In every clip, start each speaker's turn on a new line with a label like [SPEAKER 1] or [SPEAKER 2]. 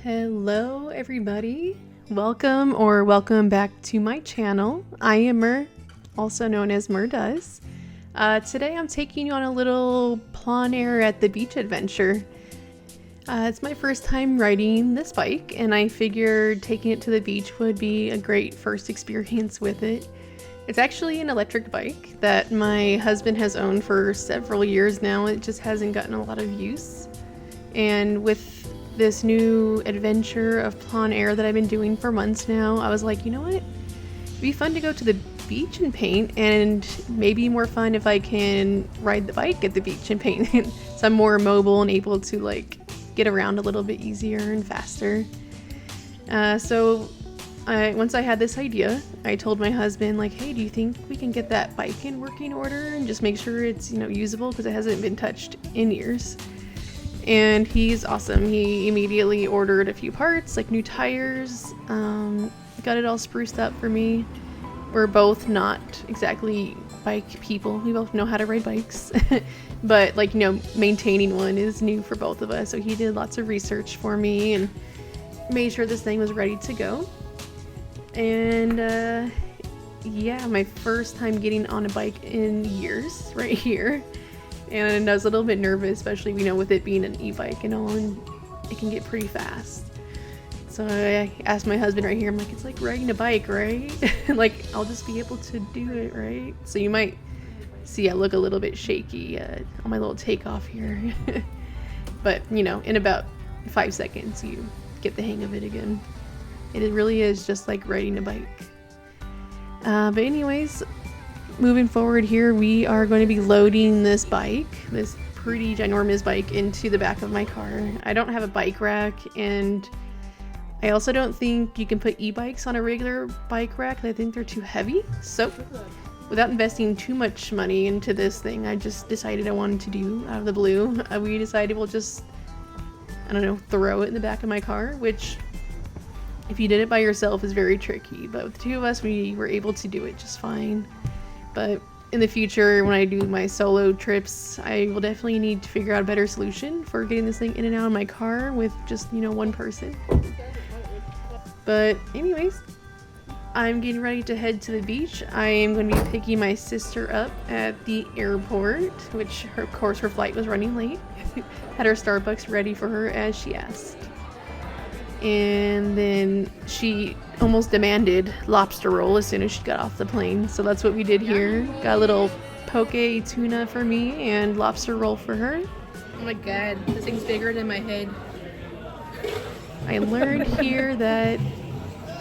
[SPEAKER 1] Hello everybody, welcome back to my channel. I am Mer, also known as Mer Does. Today I'm taking you on a little Plein Air at the beach adventure. It's my first time riding this bike, and I figured taking it to the beach would be a great first experience with it. It's actually an electric bike that my husband has owned for several years now. It just hasn't gotten a lot of use. And with this new adventure of Plein Air that I've been doing for months now, I was like, you know what? It'd be fun to go to the beach and paint, and maybe more fun if I can ride the bike at the beach and paint. So I'm more mobile and able to like get around a little bit easier and faster. Once I had this idea, I told my husband, like, hey, do you think we can get that bike in working order and just make sure it's, usable, because it hasn't been touched in years. And he's awesome. He immediately ordered a few parts, like new tires, got it all spruced up for me. We're both not exactly bike people. We both know how to ride bikes, but maintaining one is new for both of us. So he did lots of research for me and made sure this thing was ready to go. And yeah, my first time getting on a bike in years right here. And I was a little bit nervous, especially, with it being an e-bike and all, and it can get pretty fast. So I asked my husband right here, I'm like, it's like riding a bike, right? Like, I'll just be able to do it, right? So you might see I look a little bit shaky on my little takeoff here. But, in about 5 seconds, you get the hang of it again. It really is just like riding a bike. But anyways, moving forward here, we are going to be loading this pretty ginormous bike into the back of my car. I don't have a bike rack, and I also don't think you can put e-bikes on a regular bike rack. I think they're too heavy. So without investing too much money into this thing, I just decided I wanted to do out of the blue. We decided we'll just, throw it in the back of my car, which if you did it by yourself is very tricky. But with the two of us, we were able to do it just fine. But in the future, when I do my solo trips, I will definitely need to figure out a better solution for getting this thing in and out of my car with just, one person. But anyways, I'm getting ready to head to the beach. I am going to be picking my sister up at the airport, which of course her flight was running late. Had her Starbucks ready for her as she asked. And then she almost demanded lobster roll as soon as she got off the plane. So that's what we did here. Got a little poke tuna for me and lobster roll for her.
[SPEAKER 2] Oh my god, this thing's bigger than my head.
[SPEAKER 1] I learned here that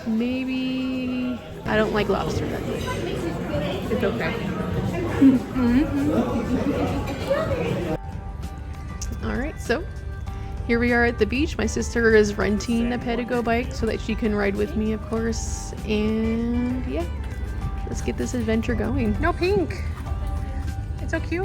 [SPEAKER 1] maybe I don't like lobster that much.
[SPEAKER 2] It's okay.
[SPEAKER 1] Alright, so here we are at the beach. My sister is renting a Pedigo bike so that she can ride with me, of course. And yeah, let's get this adventure going.
[SPEAKER 2] No, pink. It's so cute.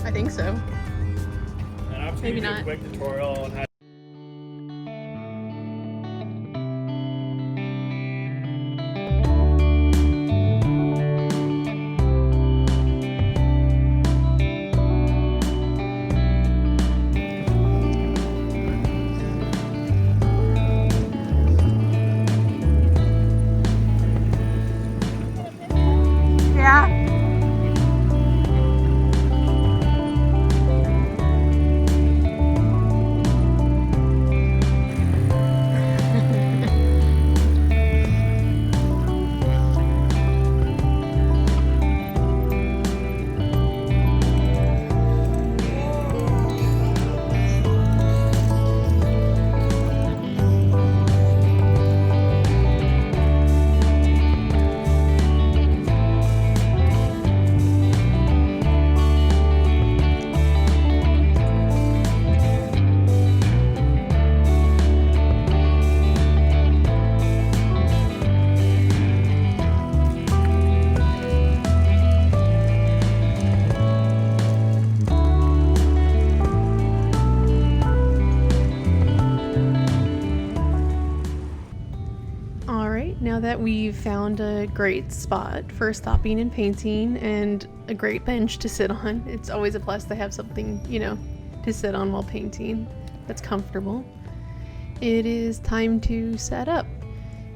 [SPEAKER 1] I think so.
[SPEAKER 3] And I'm
[SPEAKER 1] Maybe
[SPEAKER 3] do
[SPEAKER 1] not.
[SPEAKER 3] a quick tutorial on how.
[SPEAKER 2] Yeah.
[SPEAKER 1] that we've found a great spot for stopping and painting and a great bench to sit on. It's always a plus to have something, you know, to sit on while painting that's comfortable. It is time to set up.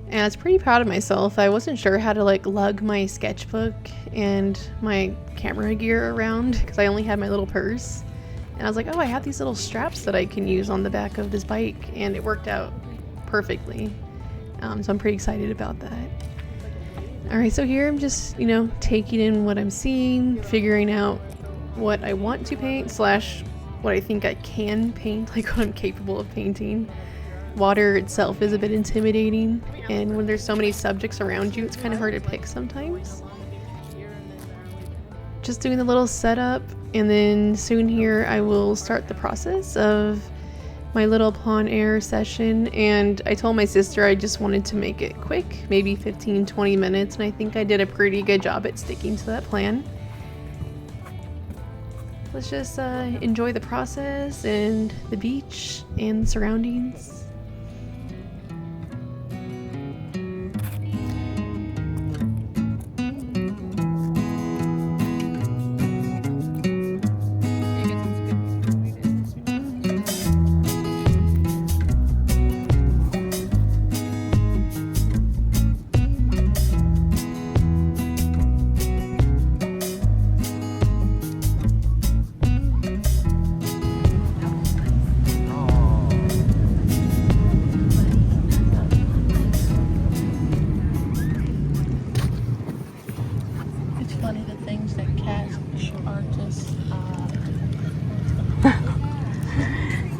[SPEAKER 1] And I was pretty proud of myself. I wasn't sure how to like lug my sketchbook and my camera gear around because I only had my little purse. And I was like, oh, I have these little straps that I can use on the back of this bike, and it worked out perfectly. So I'm pretty excited about that. Alright, so here I'm just, you know, taking in what I'm seeing, figuring out what I want to paint slash what I think I can paint, like what I'm capable of painting. Water itself is a bit intimidating, and when there's so many subjects around you, it's kind of hard to pick sometimes. Just doing the little setup, and then soon here I will start the process of my little Plein Air session. And I told my sister I just wanted to make it quick, maybe 15-20 minutes, and I think I did a pretty good job at sticking to that plan. Let's just enjoy the process and the beach and the surroundings.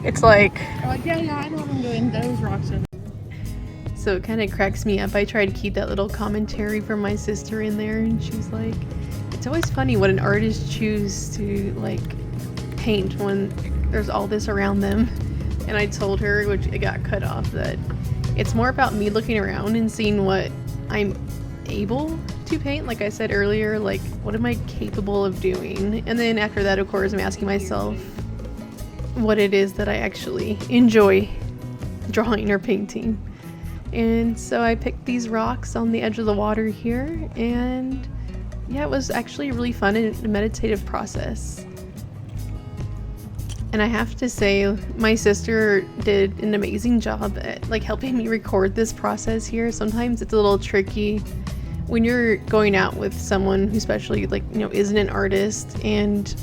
[SPEAKER 1] It's like,
[SPEAKER 2] Oh, yeah, I know what I'm doing. Those rocks are.
[SPEAKER 1] so it kind of cracks me up. I try to keep that little commentary from my sister in there, and she's like, it's always funny what an artist chooses to like paint when there's all this around them. And I told her, which it got cut off, that it's more about me looking around and seeing what I'm able to paint. Like I said earlier, like what am I capable of doing? And then after that, of course, I'm asking myself what it is that I actually enjoy drawing or painting. And so I picked these rocks on the edge of the water here, and yeah, it was actually really fun and a meditative process. And I have to say, my sister did an amazing job at like helping me record this process here. Sometimes it's a little tricky when you're going out with someone who especially like, you know, isn't an artist, and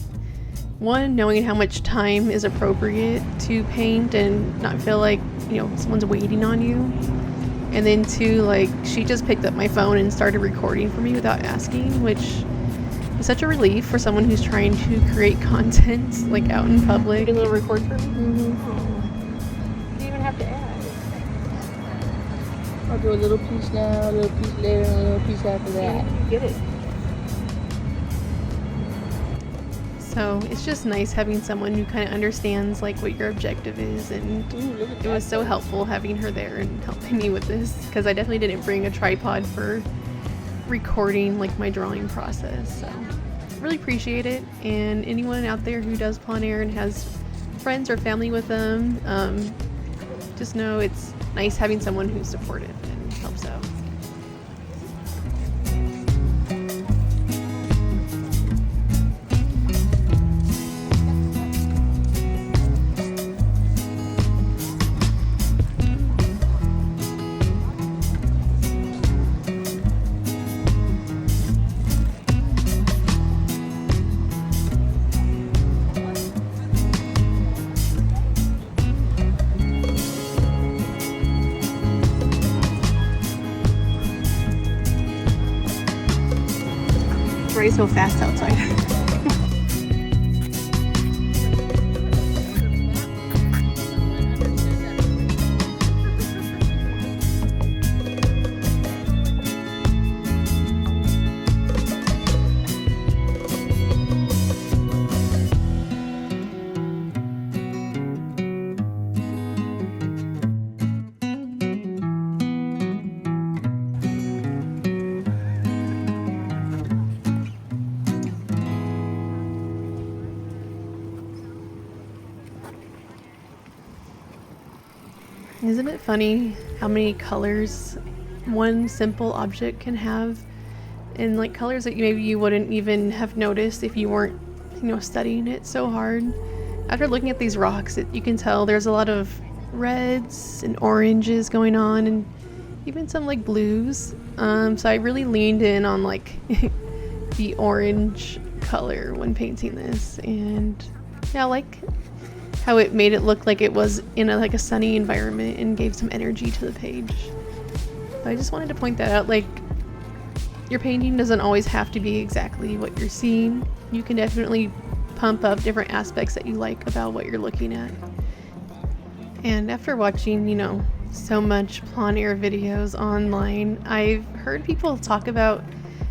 [SPEAKER 1] one, knowing how much time is appropriate to paint and not feel like, you know, someone's waiting on you. And then two, like, she just picked up my phone and started recording for me without asking, which is such a relief for someone who's trying to create content, like, out in public. A little record for me?
[SPEAKER 2] Mm-hmm. You didn't even have to add. I'll do a little piece now, a little piece later, and a little piece after that. Get it.
[SPEAKER 1] So it's just nice having someone who kind of understands like what your objective is, and it was so helpful having her there and helping me with this, because I definitely didn't bring a tripod for recording like my drawing process. So really appreciate it, and anyone out there who does Plein Air and has friends or family with them, just know it's nice having someone who's supportive and helps out. It's so fast outside. Isn't it funny how many colors one simple object can have, and like colors that maybe you wouldn't even have noticed if you weren't, studying it so hard. After looking at these rocks, you can tell there's a lot of reds and oranges going on, and even some like blues. So I really leaned in on like the orange color when painting this, and yeah, I like how it made it look like it was in a sunny environment and gave some energy to the page. But I just wanted to point that out, like, your painting doesn't always have to be exactly what you're seeing. You can definitely pump up different aspects that you like about what you're looking at. And after watching, so much plein air videos online, I've heard people talk about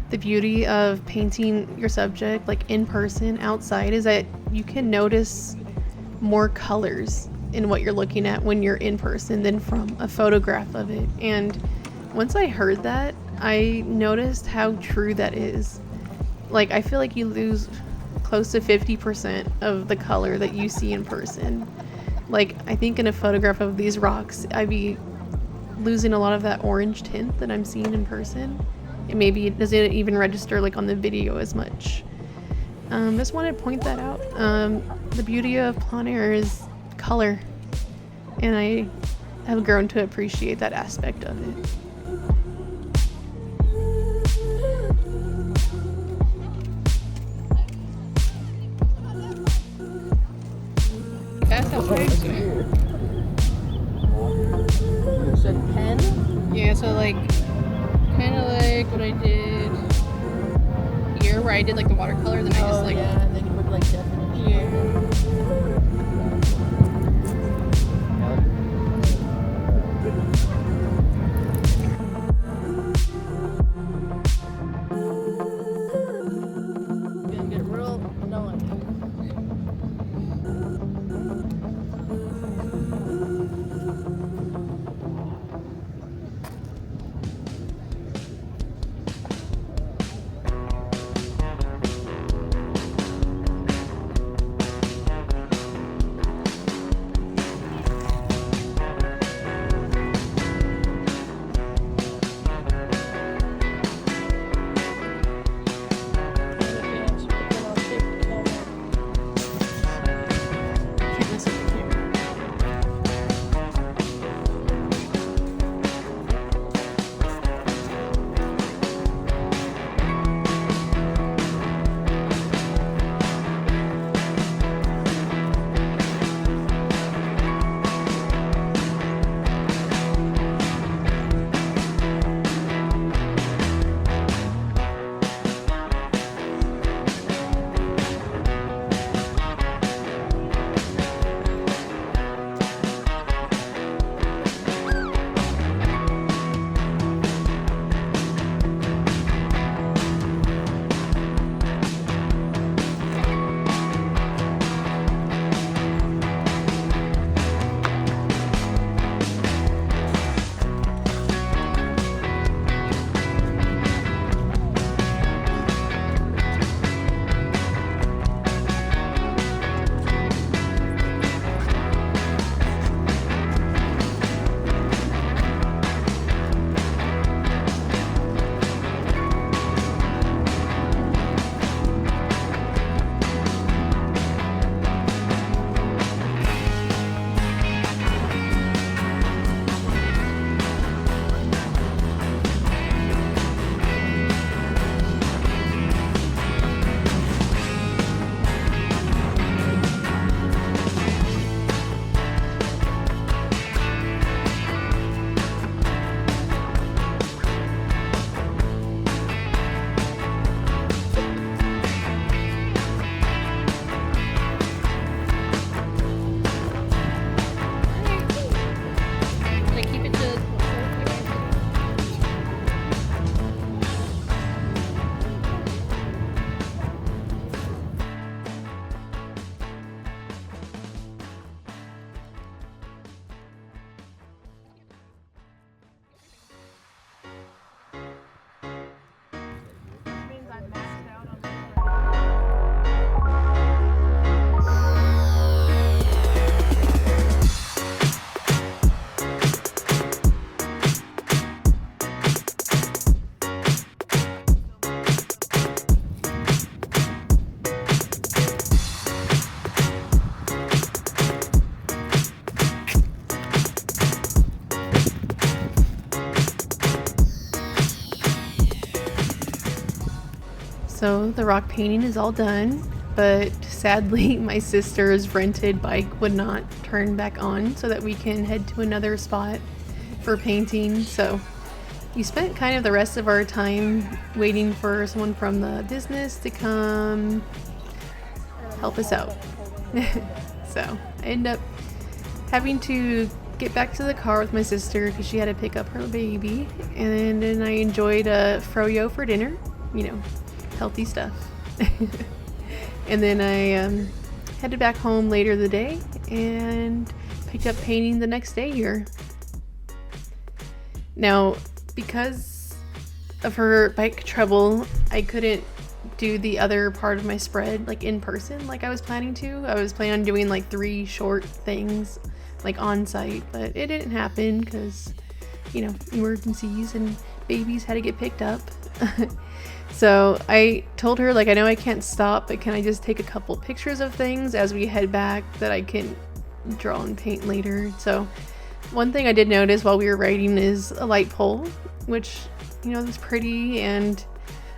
[SPEAKER 1] the beauty of painting your subject like in person outside is that you can notice more colors in what you're looking at when you're in person than from a photograph of it. And once I heard that, I noticed how true that is. Like, I feel like you lose close to 50% of the color that you see in person. Like, I think in a photograph of these rocks, I'd be losing a lot of that orange tint that I'm seeing in person. And maybe it doesn't even register like on the video as much. Just wanted to point that out. The beauty of plein air is color, and I have grown to appreciate that aspect of it. That's how I do.
[SPEAKER 2] It's a pen?
[SPEAKER 1] Yeah, so like, kind of like what I did here, where I did like the watercolor, then I just like,
[SPEAKER 2] yeah, and then you would like definitely.
[SPEAKER 1] Yeah.
[SPEAKER 2] Gonna get real annoying.
[SPEAKER 1] So the rock painting is all done, but sadly my sister's rented bike would not turn back on so that we can head to another spot for painting. So we spent kind of the rest of our time waiting for someone from the business to come help us out. So I ended up having to get back to the car with my sister because she had to pick up her baby, and then I enjoyed a froyo for dinner, you know, healthy stuff. And then I headed back home later the day and picked up painting the next day here. Now, because of her bike trouble, I couldn't do the other part of my spread like in person like I was planning to. I was planning on doing like 3 short things like on site, but it didn't happen because, you know, emergencies and babies had to get picked up. So I told her, like, I know I can't stop, but can I just take a couple pictures of things as we head back that I can draw and paint later. So one thing I did notice while we were riding is a light pole, which, you know, is pretty, and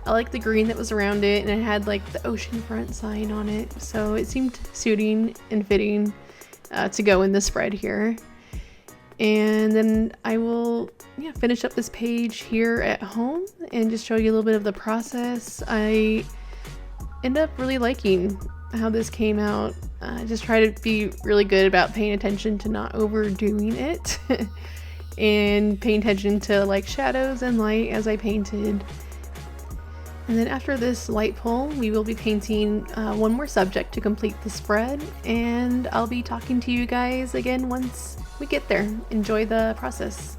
[SPEAKER 1] I like the green that was around it, and it had like the oceanfront sign on it, so it seemed suiting and fitting to go in the spread here. And then I will finish up this page here at home and just show you a little bit of the process. I end up really liking how this came out. I just try to be really good about paying attention to not overdoing it and paying attention to like shadows and light as I painted. And then after this light pole, we will be painting one more subject to complete the spread, and I'll be talking to you guys again once we get there. Enjoy the process.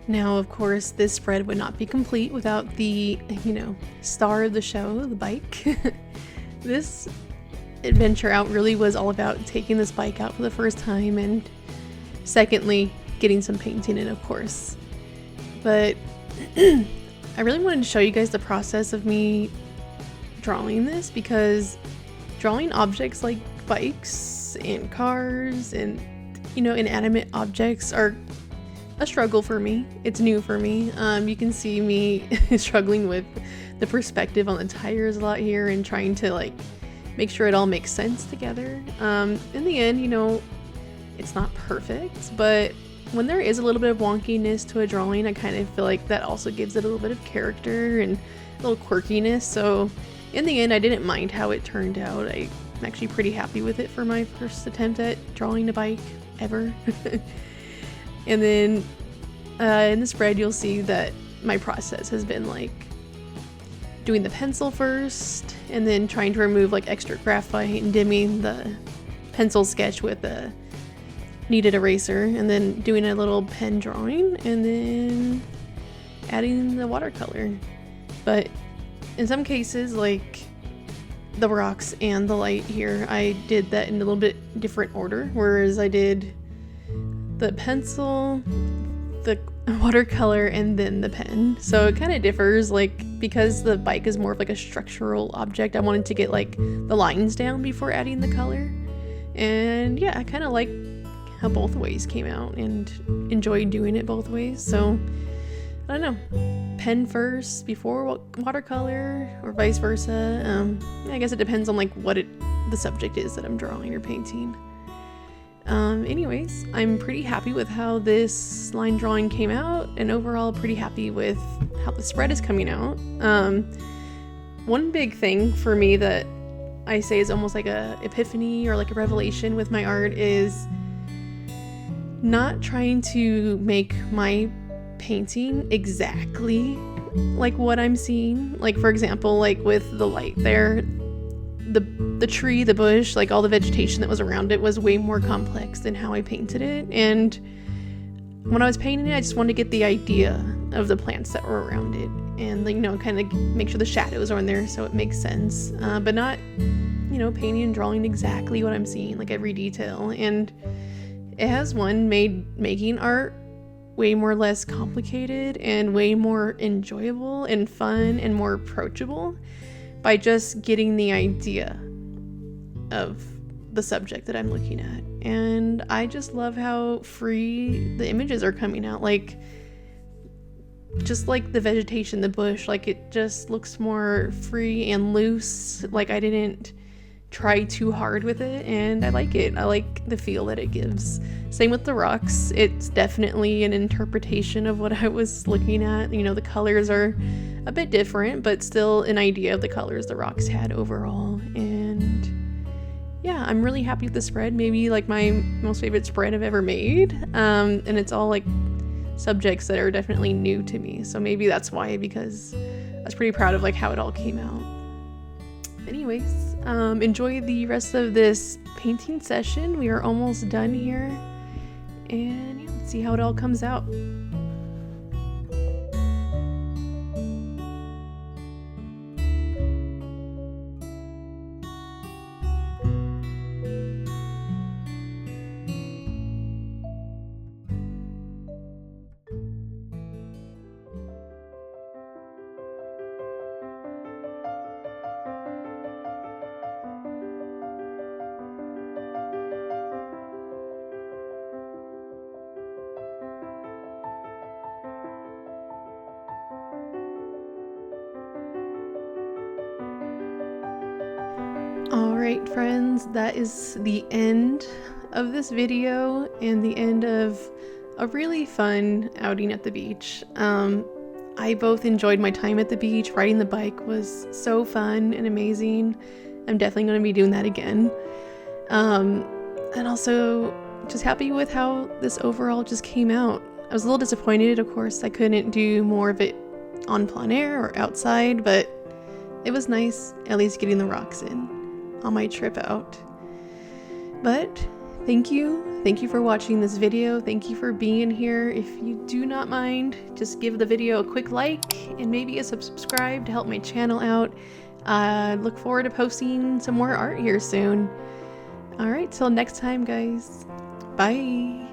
[SPEAKER 1] Now, of course, this spread would not be complete without the, star of the show, the bike. This adventure out really was all about taking this bike out for the first time, and secondly, getting some painting in, of course. But I really wanted to show you guys the process of me drawing this, because drawing objects like bikes and cars and, inanimate objects are a struggle for me. It's new for me. You can see me struggling with the perspective on the tires a lot here and trying to make sure it all makes sense together. In the end, it's not perfect, but when there is a little bit of wonkiness to a drawing, I kind of feel like that also gives it a little bit of character and a little quirkiness. So in the end, I didn't mind how it turned out. I'm actually pretty happy with it for my first attempt at drawing a bike ever. And then in the spread, you'll see that my process has been doing the pencil first, and then trying to remove extra graphite and dimming the pencil sketch with a kneaded eraser, and then doing a little pen drawing, and then adding the watercolor. But in some cases, like the rocks and the light here, I did that in a little bit different order, whereas I did the pencil, the watercolor, and then the pen. So it kind of differs, because the bike is more of a structural object, I wanted to get the lines down before adding the color. And yeah, I kind of like how both ways came out and enjoyed doing it both ways. So I don't know, pen first before watercolor, or vice versa. I guess it depends on what the subject is that I'm drawing or painting. Anyways, I'm pretty happy with how this line drawing came out, and overall pretty happy with how the spread is coming out. One big thing for me that I say is almost like a epiphany or a revelation with my art is not trying to make my painting exactly like what I'm seeing. For example, with the light there, the tree, the bush, all the vegetation that was around it was way more complex than how I painted it. And when I was painting it, I just wanted to get the idea of the plants that were around it, and kind of make sure the shadows are in there so it makes sense, but not painting and drawing exactly what I'm seeing, every detail. And it has made making art way more less complicated and way more enjoyable and fun and more approachable by just getting the idea of the subject that I'm looking at. And I just love how free the images are coming out. Just the vegetation, the bush, it just looks more free and loose. I didn't try too hard with it, and I like it. I like the feel that it gives. Same with the rocks. It's definitely an interpretation of what I was looking at. The colors are a bit different, but still an idea of the colors the rocks had overall. And yeah, I'm really happy with the spread. Maybe my most favorite spread I've ever made. And it's all subjects that are definitely new to me. So maybe that's why, because I was pretty proud of how it all came out. Anyways, enjoy the rest of this painting session. We are almost done here, and yeah, let's see how it all comes out. Alright friends, that is the end of this video and the end of a really fun outing at the beach. I both enjoyed my time at the beach. Riding the bike was so fun and amazing. I'm definitely going to be doing that again. And also just happy with how this overall just came out. I was a little disappointed, of course, I couldn't do more of it on plein air or outside, but it was nice at least getting the rocks in on my trip out. But thank you Thank you for watching this video. Thank you for being here. If you do not mind, just give the video a quick like and maybe a subscribe to help my channel out. Look forward to posting some more art here soon. Alright, till next time guys. Bye!